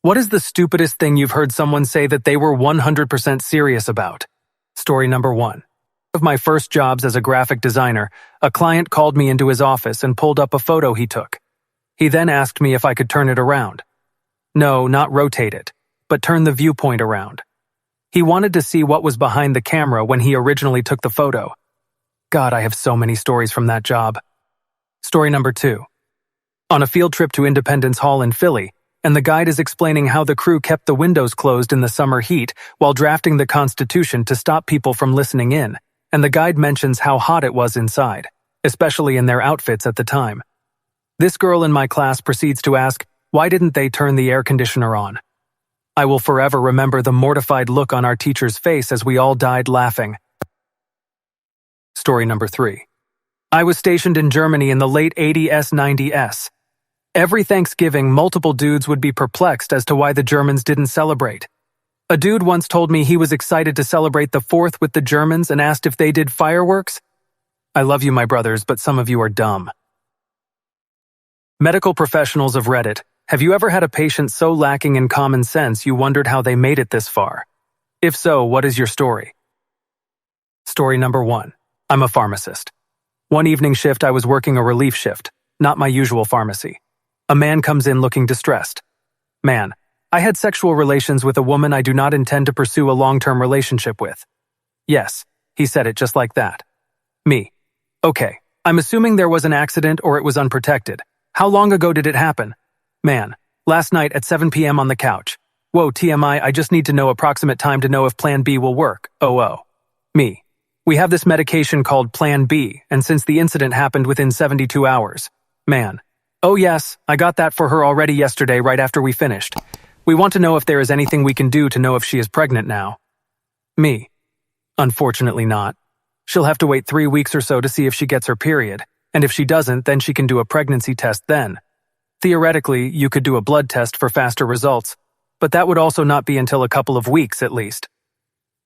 What is the stupidest thing you've heard someone say that they were 100% serious about? Story number 1. One of my first jobs as a graphic designer, a client called me into his office and pulled up a photo he took. He then asked me if I could turn it around. No, not rotate it, but turn the viewpoint around. He wanted to see what was behind the camera when he originally took the photo. God, I have so many stories from that job. Story number 2. On a field trip to Independence Hall in Philly, and the guide is explaining how the crew kept the windows closed in the summer heat while drafting the Constitution to stop people from listening in, and the guide mentions how hot it was inside, especially in their outfits at the time. This girl in my class proceeds to ask, why didn't they turn the air conditioner on? I will forever remember the mortified look on our teacher's face as we all died laughing. Story number 3. I was stationed in Germany in the late 80s-90s. Every Thanksgiving, multiple dudes would be perplexed as to why the Germans didn't celebrate. A dude once told me he was excited to celebrate the 4th with the Germans and asked if they did fireworks. I love you, my brothers, but some of you are dumb. Medical professionals of Reddit, have you ever had a patient so lacking in common sense you wondered how they made it this far? If so, what is your story? Story number 1. I'm a pharmacist. One evening shift, I was working a relief shift, not my usual pharmacy. A man comes in looking distressed. Man, I had sexual relations with a woman I do not intend to pursue a long-term relationship with. Yes, he said it just like that. Me. Okay, I'm assuming there was an accident or it was unprotected. How long ago did it happen? Man, last night at 7 p.m. on the couch. Whoa, TMI, I just need to know approximate time to know if Plan B will work. Oh. Me. We have this medication called Plan B, and since the incident happened within 72 hours. Man. Oh yes, I got that for her already yesterday right after we finished. We want to know if there is anything we can do to know if she is pregnant now. Me. Unfortunately not. She'll have to wait 3 weeks or so to see if she gets her period, and if she doesn't, then she can do a pregnancy test then. Theoretically, you could do a blood test for faster results, but that would also not be until a couple of weeks at least.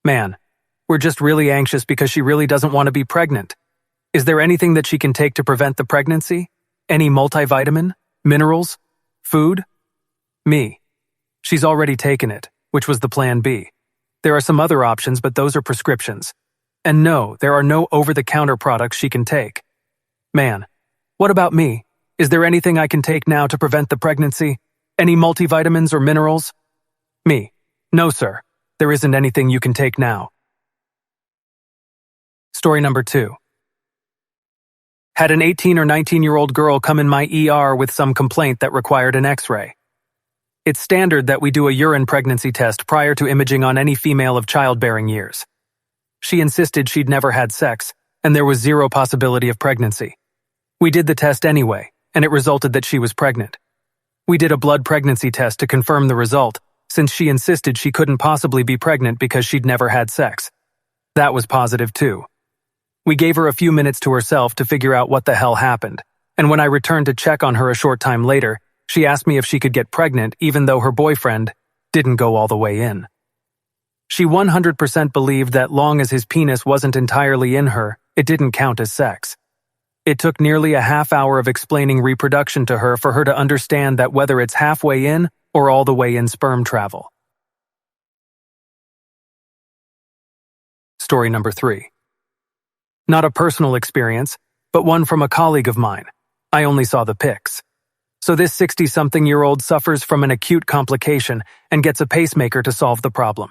Man, we're just really anxious because she really doesn't want to be pregnant. Is there anything that she can take to prevent the pregnancy? Any multivitamin? Minerals? Food? Me. She's already taken it, which was the Plan B. There are some other options, but those are prescriptions. And no, there are no over-the-counter products she can take. Man, what about me? Is there anything I can take now to prevent the pregnancy? Any multivitamins or minerals? Me. No, sir. There isn't anything you can take now. Story number 2. Had an 18 or 19-year-old girl come in my ER with some complaint that required an X-ray. It's standard that we do a urine pregnancy test prior to imaging on any female of childbearing years. She insisted she'd never had sex, and there was zero possibility of pregnancy. We did the test anyway, and it resulted that she was pregnant. We did a blood pregnancy test to confirm the result, since she insisted she couldn't possibly be pregnant because she'd never had sex. That was positive too. We gave her a few minutes to herself to figure out what the hell happened, and when I returned to check on her a short time later, she asked me if she could get pregnant even though her boyfriend didn't go all the way in. She 100% believed that long as his penis wasn't entirely in her, it didn't count as sex. It took nearly a half hour of explaining reproduction to her for her to understand that whether it's halfway in or all the way in sperm travel. Story number 3. Not a personal experience, but one from a colleague of mine. I only saw the pics. So this 60-something-year-old suffers from an acute complication and gets a pacemaker to solve the problem.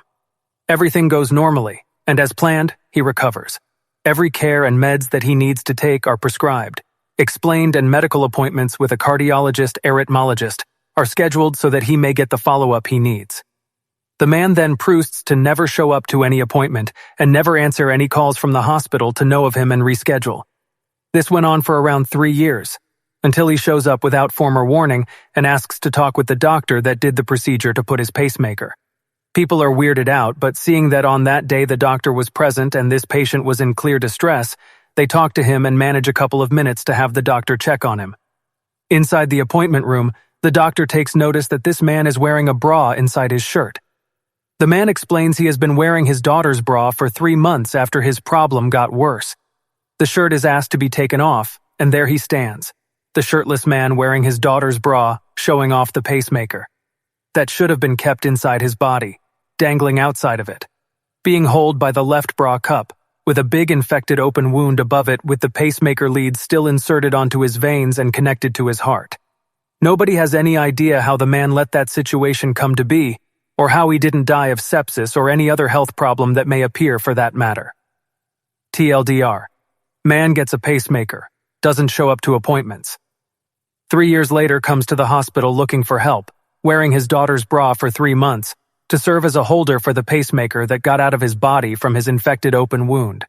Everything goes normally, and as planned, he recovers. Every care and meds that he needs to take are prescribed. Explained and medical appointments with a cardiologist, arrhythmologist are scheduled so that he may get the follow-up he needs. The man then proceeds to never show up to any appointment and never answer any calls from the hospital to know of him and reschedule. This went on for around 3 years, until he shows up without former warning and asks to talk with the doctor that did the procedure to put his pacemaker. People are weirded out, but seeing that on that day the doctor was present and this patient was in clear distress, they talk to him and manage a couple of minutes to have the doctor check on him. Inside the appointment room, the doctor takes notice that this man is wearing a bra inside his shirt. The man explains he has been wearing his daughter's bra for 3 months after his problem got worse. The shirt is asked to be taken off, and there he stands, the shirtless man wearing his daughter's bra, showing off the pacemaker. that should have been kept inside his body, dangling outside of it, being held by the left bra cup, with a big infected open wound above it with the pacemaker lead still inserted onto his veins and connected to his heart. Nobody has any idea how the man let that situation come to be, or how he didn't die of sepsis or any other health problem that may appear for that matter. TLDR. Man gets a pacemaker, doesn't show up to appointments. 3 years later comes to the hospital looking for help, wearing his daughter's bra for 3 months, to serve as a holder for the pacemaker that got out of his body from his infected open wound.